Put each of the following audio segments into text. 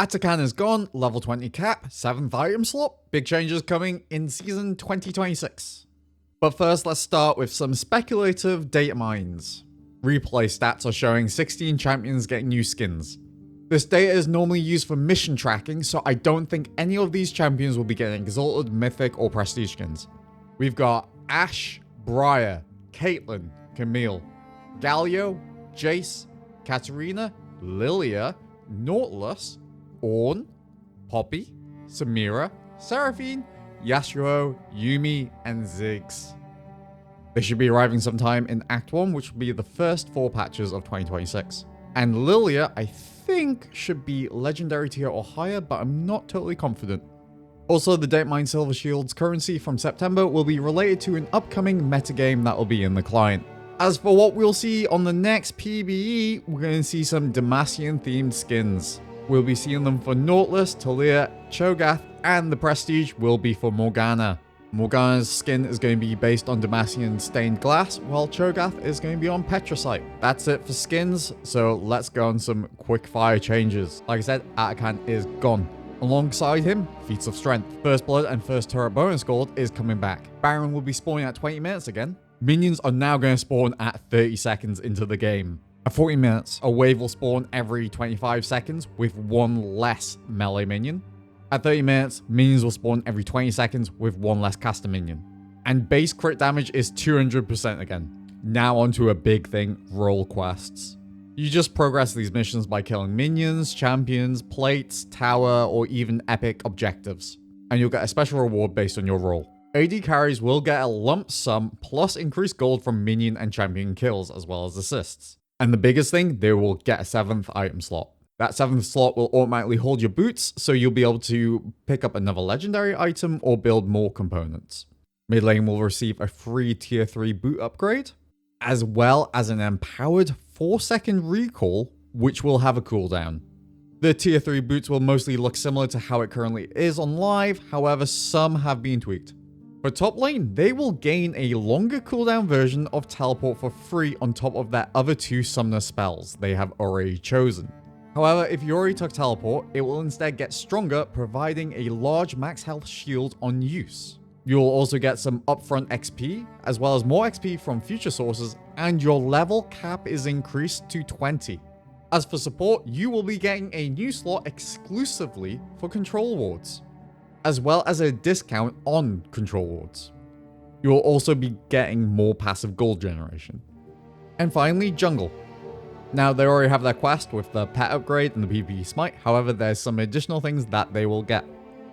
Atakan is gone, level 20 cap, 7th item slot. Big changes coming in season 2026. But first, let's start with some speculative data mines. Replay stats are showing 16 champions getting new skins. This data is normally used for mission tracking, so I don't think any of these champions will be getting exalted, mythic, or prestige skins. We've got Ashe, Briar, Caitlyn, Camille, Galio, Jace, Katarina, Lilia, Nautilus, Ornn, Poppy, Samira, Seraphine, Yasuo, Yuumi, and Ziggs. They should be arriving sometime in Act 1, which will be the first 4 patches of 2026. And Lilia, I think, should be Legendary tier or higher, but I'm not totally confident. Also, the Datamind Silver Shield's currency from September will be related to an upcoming metagame that will be in the client. As for what we'll see on the next PBE, we're going to see some Demacian-themed skins. We'll be seeing them for Nautilus, Taliyah, Cho'Gath, and the Prestige will be for Morgana. Morgana's skin is going to be based on Demacian Stained Glass, while Cho'Gath is going to be on Petricite. That's it for skins, so let's go on some quick-fire changes. Like I said, Atakan is gone. Alongside him, Feats of Strength. First Blood and First Turret bonus gold is coming back. Baron will be spawning at 20 minutes again. Minions are now going to spawn at 30 seconds into the game. At 40 minutes, a wave will spawn every 25 seconds with 1 less melee minion. At 30 minutes, minions will spawn every 20 seconds with 1 less caster minion. And base crit damage is 200% again. Now onto a big thing, role quests. You just progress these missions by killing minions, champions, plates, tower, or even epic objectives. And you'll get a special reward based on your role. AD carries will get a lump sum plus increased gold from minion and champion kills as well as assists. And the biggest thing, they will get a 7th item slot. That 7th slot will automatically hold your boots, so you'll be able to pick up another legendary item or build more components. Mid lane will receive a free tier 3 boot upgrade, as well as an empowered 4-second recall, which will have a cooldown. The tier 3 boots will mostly look similar to how it currently is on live, however some have been tweaked. For top lane, they will gain a longer cooldown version of teleport for free on top of their other 2 summoner spells they have already chosen. However, if you already took teleport, it will instead get stronger, providing a large max health shield on use. You'll also get some upfront XP, as well as more XP from future sources, and your level cap is increased to 20. As for support, you will be getting a new slot exclusively for control wards, as well as a discount on control wards. You will also be getting more passive gold generation. And finally, jungle. Now, they already have their quest with the pet upgrade and the PvP smite, however, there's some additional things that they will get.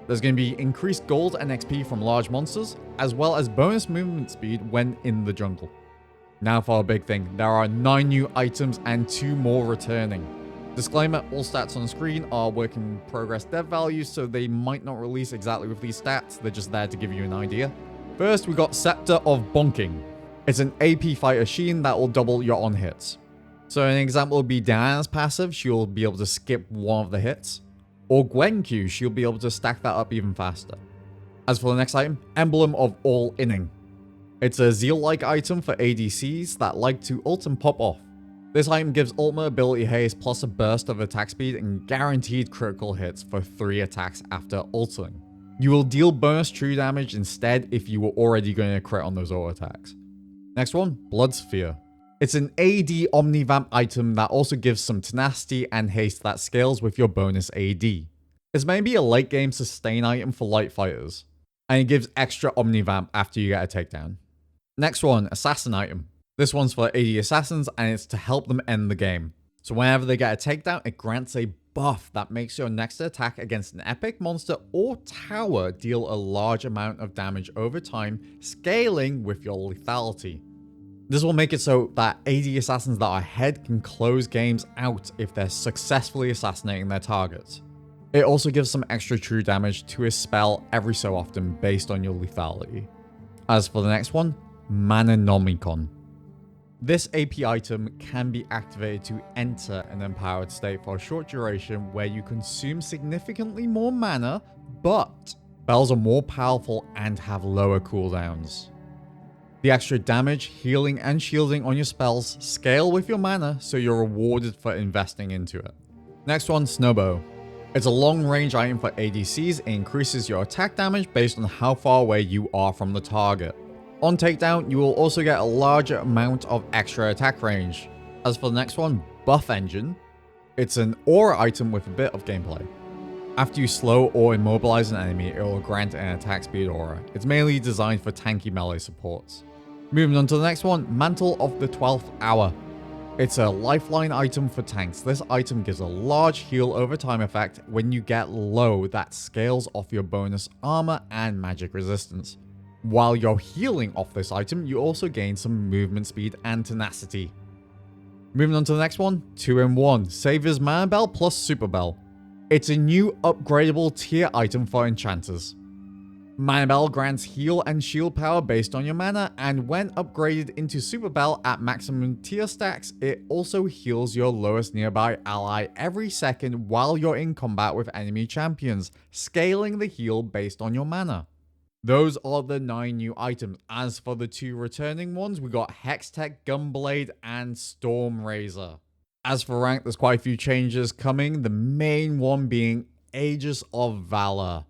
There's going to be increased gold and XP from large monsters, as well as bonus movement speed when in the jungle. Now for our big thing, there are 9 new items and 2 more returning. Disclaimer, all stats on the screen are work in progress dev values, so they might not release exactly with these stats, they're just there to give you an idea. First, we got Scepter of Bonking. It's an AP fighter Sheen that will double your on hits. So an example would be Diana's passive, she'll be able to skip 1 of the hits. Or Gwen Q, she'll be able to stack that up even faster. As for the next item, Emblem of All Inning. It's a Zeal-like item for ADCs that like to ult and pop off. This item gives ultimate ability haste plus a burst of attack speed and guaranteed critical hits for 3 attacks after ulting. You will deal bonus true damage instead if you were already going to crit on those auto attacks. Next one, Blood Sphere. It's an AD Omnivamp item that also gives some tenacity and haste that scales with your bonus AD. It's maybe a late game sustain item for light fighters, and it gives extra Omnivamp after you get a takedown. Next one, Assassin item. This one's for AD assassins and it's to help them end the game. So whenever they get a takedown, it grants a buff that makes your next attack against an epic monster or tower deal a large amount of damage over time, scaling with your lethality. This will make it so that AD assassins that are ahead can close games out if they're successfully assassinating their targets. It also gives some extra true damage to a spell every so often based on your lethality. As for the next one, Mananomicon. This AP item can be activated to enter an empowered state for a short duration where you consume significantly more mana, but spells are more powerful and have lower cooldowns. The extra damage, healing, and shielding on your spells scale with your mana, so you're rewarded for investing into it. Next one, Snowbow. It's a long-range item for ADCs. It increases your attack damage based on how far away you are from the target. On takedown, you will also get a larger amount of extra attack range. As for the next one, Buff Engine, it's an aura item with a bit of gameplay. After you slow or immobilize an enemy, it will grant an attack speed aura. It's mainly designed for tanky melee supports. Moving on to the next one, Mantle of the 12th Hour. It's a lifeline item for tanks. This item gives a large heal over time effect when you get low that scales off your bonus armor and magic resistance. While you're healing off this item, you also gain some movement speed and tenacity. Moving on to the next one, 2-in-1, Savior's Mana Bell plus Super Bell. It's a new upgradable tier item for enchanters. Mana Bell grants heal and shield power based on your mana, and when upgraded into Super Bell at maximum tier stacks, it also heals your lowest nearby ally every second while you're in combat with enemy champions, scaling the heal based on your mana. Those are the 9 new items. As for the 2 returning ones, we got Hextech Gunblade and Stormrazor. As for rank, there's quite a few changes coming, the main one being Aegis of Valor,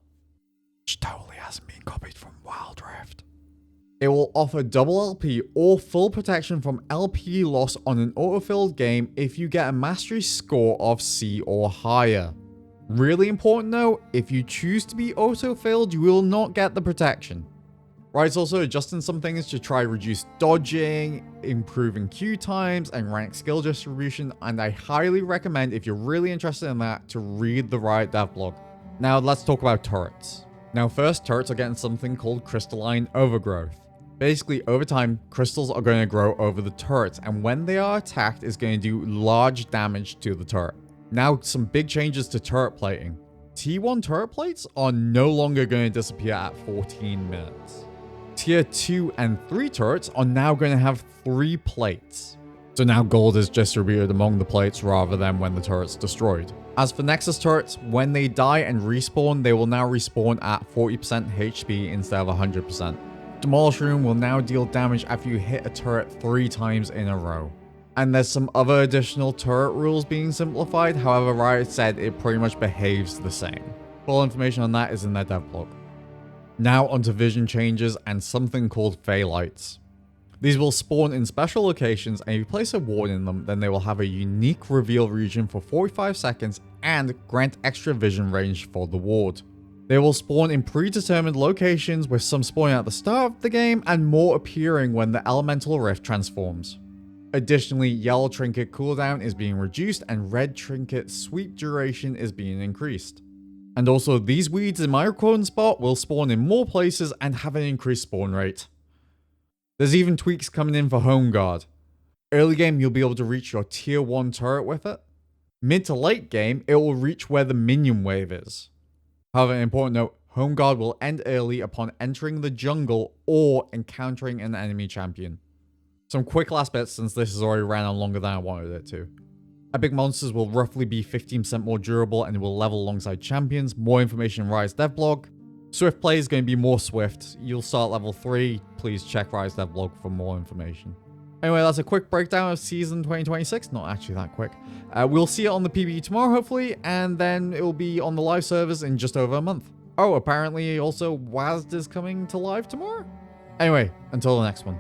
which totally hasn't been copied from Wild Rift. It will offer double LP or full protection from LP loss on an autofilled game if you get a mastery score of C or higher. Really important though, if you choose to be autofilled, you will not get the protection. Riot's also adjusting some things to try reduce dodging, improving queue times, and rank skill distribution, and I highly recommend, if you're really interested in that, to read the Riot dev blog. Now let's talk about turrets. Now first, turrets are getting something called crystalline overgrowth. Basically, over time, crystals are going to grow over the turrets, and when they are attacked, it's going to do large damage to the turret. Now, some big changes to turret plating. T1 turret plates are no longer going to disappear at 14 minutes. Tier 2 and 3 turrets are now going to have 3 plates. So now gold is distributed among the plates rather than when the turret's destroyed. As for Nexus turrets, when they die and respawn, they will now respawn at 40% HP instead of 100%. Demolish Room will now deal damage after you hit a turret 3 times in a row. And there's some other additional turret rules being simplified, however Riot said it pretty much behaves the same. Full information on that is in their dev blog. Now onto vision changes and something called Phalites. These will spawn in special locations, and if you place a ward in them, then they will have a unique reveal region for 45 seconds and grant extra vision range for the ward. They will spawn in predetermined locations, with some spawning at the start of the game and more appearing when the elemental rift transforms. Additionally, yellow trinket cooldown is being reduced and red trinket sweep duration is being increased. And also, these weeds in my recording spot will spawn in more places and have an increased spawn rate. There's even tweaks coming in for Homeguard. Early game, you'll be able to reach your tier 1 turret with it. Mid to late game, it will reach where the minion wave is. However, an important note, Homeguard will end early upon entering the jungle or encountering an enemy champion. Some quick last bits, since this has already ran on longer than I wanted it to. Epic monsters will roughly be 15% more durable and will level alongside champions. More information in Riot's dev blog. Swiftplay is going to be more swift. You'll start level 3. Please check Riot's dev blog for more information. Anyway, that's a quick breakdown of Season 2026. Not actually that quick. We'll see it on the PvE tomorrow, hopefully, and then it will be on the live servers in just over a month. Oh, apparently also WASD is coming to live tomorrow? Anyway, until the next one.